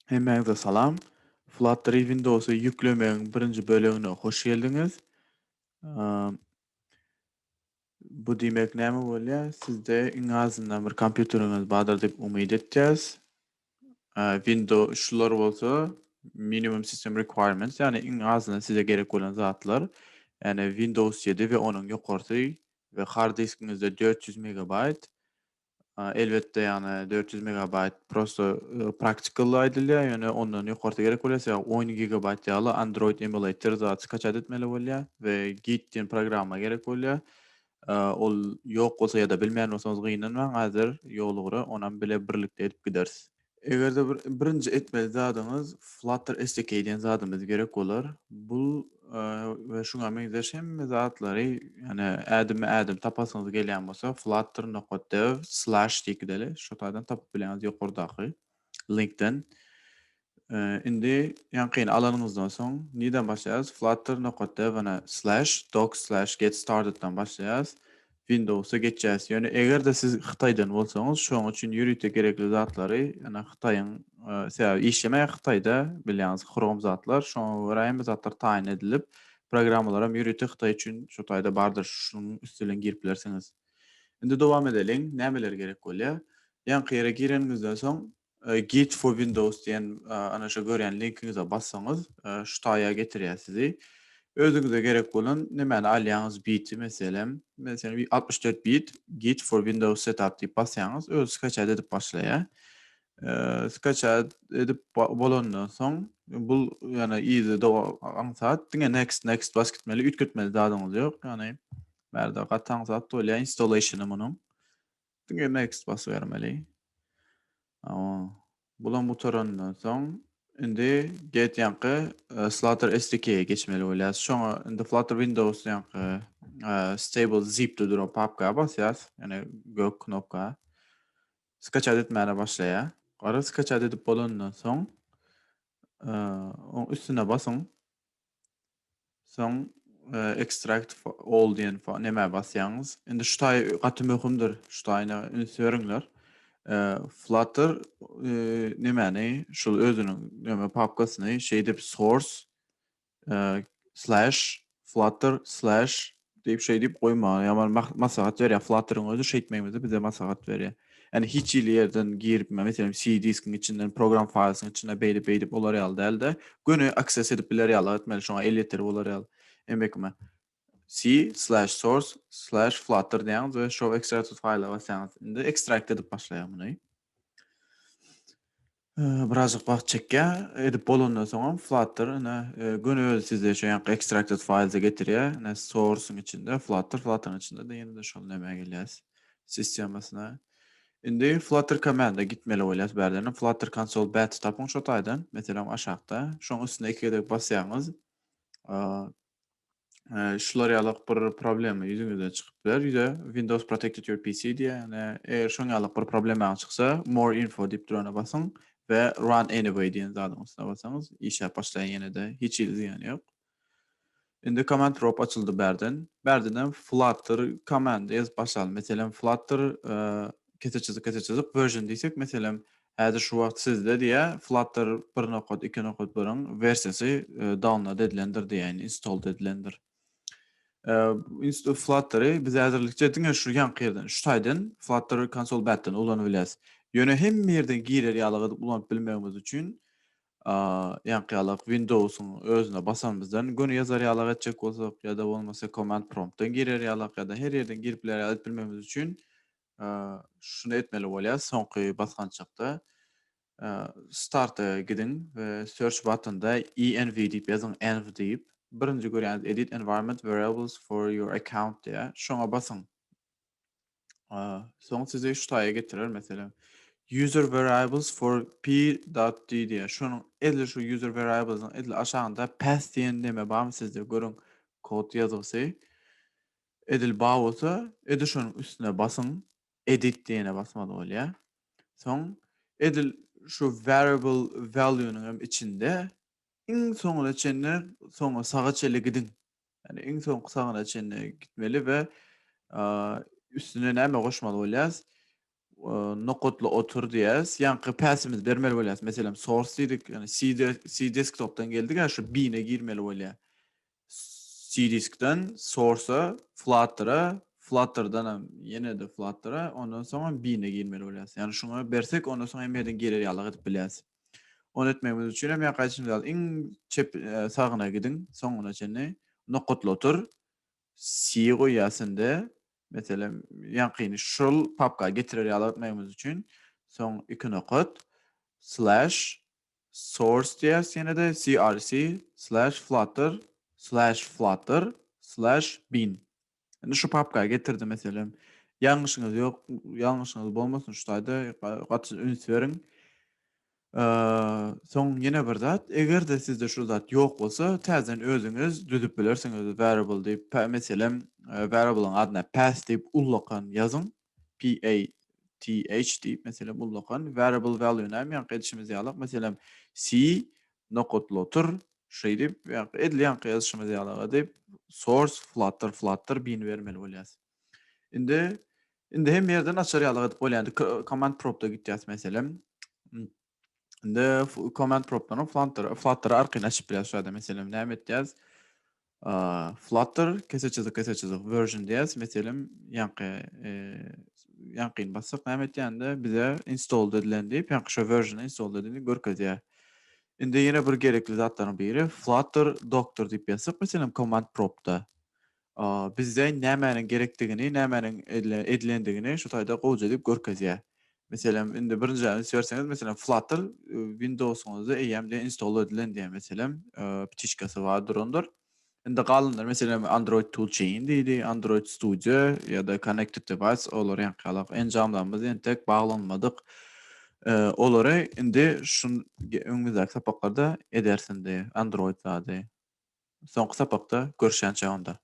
Hemmeňize salam. Flutter Windows'u ýüklemeň birinji bölümine hoş geldiňiz. Am, Bu diýmek näme bolýar? Sizde iň azyndan bir kompýuteriňiz bardyr diýip umyt etjäs. Windows şular bolsa minimum system requirements, ýani iň azyndan size gerek bolan zatlar. Ýani Windows 7 we onuň ýokarsy we hard diskiňizde 400 megabyte. Elbette, yani 400 megabayt prosto practical aýdylýar, ýöne ondan ýokarty gerek bolýar. 10 gigabayt ýaly Android emulator zat skaçat etmeli bolýar we Git diýen programma gerek bolýar. Ol ýok bolsa ýa-da bilmeýän bolsaňyz gynanmaň, hazır ýolugura onam bile birlikde edip gidersiz. Egerde birinji etmeli zadyňyz Flutter SDK diýen zadymyz gerek bolar. Bu we şuňa meňzeş hemme zatlary, ýani ädim tapasyňyz gelýän bolsa flutter.dev/ diýikdeli şo taýdan tapyp bilýäňiz ýokardaky linkden. Indi ýankyny alanyňyzdan soň niden başlaýas? Flutter.dev /doc/get started'dan başlaýas. Windows'a geçýäs. Ýöne egerde siz Hytaýdan bolsaňyz, şoň üçin ýürüte gerekli zatlary, ýani Hytaýyň sebäbi işlemeýär Hytaýda bilýäňiz Chrome zatlar, şoňa görä hem zatlar taýin edilip, programmalaram ýürüte Hytaý üçin şo taýda bardyr, şunyň üstünden girip bilersiňiz. Indi dowam edeliň. Nämeler gerek bolýar? Ýanky ýere gireniňizden soň Git for Windows diýen ana şo görýän linkiňize bassaňyz, şu taýa getirýär sizi. Özüňize gerek bolan nimeni alýaňyz biti meselem, bir 64 bit Git for Windows setup diýip basýaňyz, özü skaçat edip başlaýar. Skaçat edip bolandan soň bul ýani easy aňsat, diňe next bas gitmeli, ütgütmeli dadyňyz ýok. Ýani bärde gataňsat bolýar installationy munyň. Diňe next basy bermeli. Bulan butarandan soň indi get ýanky Flutter SDK'ye geçmeli bolýas. Şoňa indi Flutter Windows ýanky stable zip to drop papka basýas, ýani gök knopka. Skaçat etmäne başlaýar. Gara skaçat edip bolandan soň oň üstüne basyň. Soň extract all diýen näme basýaňyz. Indi şu taý gaty möhümdir. Şu taýyna ünsüriňler. Flutter nämäni şol özüniň näme papkasyny şey dip source slash flutter slash diýip şey diýip goýma. Ýaman maslahat berýär. Flutter'yň özü şeýtmeýmezde bize maslahat berýär. Yani hiç il yerden girip mesela C diskin içinden program filesin içine beýdip olar ýaly däl-de göni access edip biler ýaly etmeli şoňa elýeter bolar ýaly. Emekme C/source/flutter diýäňiz we show extracted file'a basaňyz. Indi extract edip başlaýar muny. Birazcık wagt çekýär. Edip bolandan soň Flutter göni özü sizde şu ýanky extracted files'e getirýär. Source'un içinde Flutter'ın içinde de ýene-de şol näme gelýär sistemasyna. Indi Flutter command'a gitmeli bolýas bärlerine. Flutter console bat tapyň şo taýdan. Meselem aşagda. Şoň üstüne ikide basýaňyz. Şular ýalyk bir problem ýüzüňizden çykyp biler. Ýa Windows protected your PC diýe. Eger şoň ýalyk bir problem çyksa, more info diýip durana basyň we run anyway diýen zadyň üstüne basaňyz, işe başlaýan ýene-de hiç ilgiýen ýok. Indi command prompt açyldy bärden. Bärdenden Flutter command ýazyp başlaly. Meselem Flutter kete çyzyk version diýsek, meselem häzir şu wagt sizde diýe Flutter 1.2.1 versiýasy download edilendir diýen, install edilendir. Flutter'ı biz häzirlikçe diňe şu ýanky ýerden, şu taýdan Flutter console batdan ulanyp bilýäs. Ýöne hemme ýerden girer ýalygy ulanyp bilmegimiz üçin ýanky ýalyk Windows'un özüne basanymyzdan göni ýazar ýalyk etjek bolsak ýa-da bolmasa command promptdan girer ýalyk ýa-da her ýerden girip biler bilmegimiz üçin şunu etmeli bolýas. Soňky basgan çakda start'a gidin we search buttonda env diýip ýazyň, env diýip birinji görýäňiz edit environment variables for your account diýär. Şoňa basyň. Soň sizi şu taýa getirir meselem. User variables for p.d diýär. Şonuň edil şu user variables'ın edil aşagynda path diýen näme barmy sizde görüň kod ýazgysy. Edil bar bolsa, edil şonuň üstüne basyň, edit diýene basmaly bolýar. Soň edil şu variable value'nyň içinde iň soňuna çenle soňa sağa çele gidin. Yani iň soňky sagyna çenle gitmeli we üstüne näme goşmaly bolýas? nokotly otur diýäs, ýanky päsimiz bermeli bolýas. Meselem source diýdik, ýani C desktopdan geldik, şu bine girmeli bolýar. C diskden source'a, Flutter'a, Flutter'dan ýene-de Flutter'a, ondan soňra bine girmeli bolýas. Ýani şuňa bersek, ondan soň emmerden geri ýalyk edip bilýäs. Onu etmemiz üçin hem ýa-kaçyny dal iň çep sagyna gidin, soňuna çenli nokotly otur. C goýasynda meselem ýankyny şol papka getirer ýalatmagymyz üçin soň iki nokot slash source diýäs ýene-de crc/flutter/bin. Indi şu papka getirdi meselem. Ýalňyşyňyz ýok, ýalňyşyňyz bolmasyn şu taýda gaty üns beriň. Soň ýene bir zat, egerde sizde şu zat ýok bolsa, täzen özüňiz düzüp bilersiňiz variable diýip, meselem variable'yň adyna path diýip ullakan ýazyň. P-A-T-H diýip meselem ullakan variable value näme ýa-ni edişimiz ýalyk. Meselem C nokotly otur şeý diýip ýa-ni edil ýa-ni ýazyşymyz ýalyk diýip source flutter bin bermeli bolýas. Indi hem ýerden açar ýalyk edip bolýandy. Command prompt'a gitýäs meselem. Inde command prompt'dan Flutter arkyny açyp bilýär şurada meselem näme etýäs? Flutter kese çyzyk version diýäs meselem ýankyny bassak näme etýände bize install edilen diýip ýanky şu version install edildi görkezýär. Indi ýene bir gerekli zatlaryň biri Flutter doctor diýip ýazsak meselem command prompt'da. Bizde nämäniň gerekdigini, nämäniň edilendigini şu taýda gowy edip görkezýär. Meselem indi birinji serseniz meselem Flutter Windows'uňyzda EM'de install edilen diýen meselem ptiçkasy bardyr ondur. Indi galanlar meselem Android Toolchain diýdi, Android Studio ýa-da Connected Device olar ýanky enjamlarymyz entek baglanmadyk. Olary indi şun öňümüzdäki sapaklarda edersin diýip Android zady. Soňky sapakda görüşýänçe onda.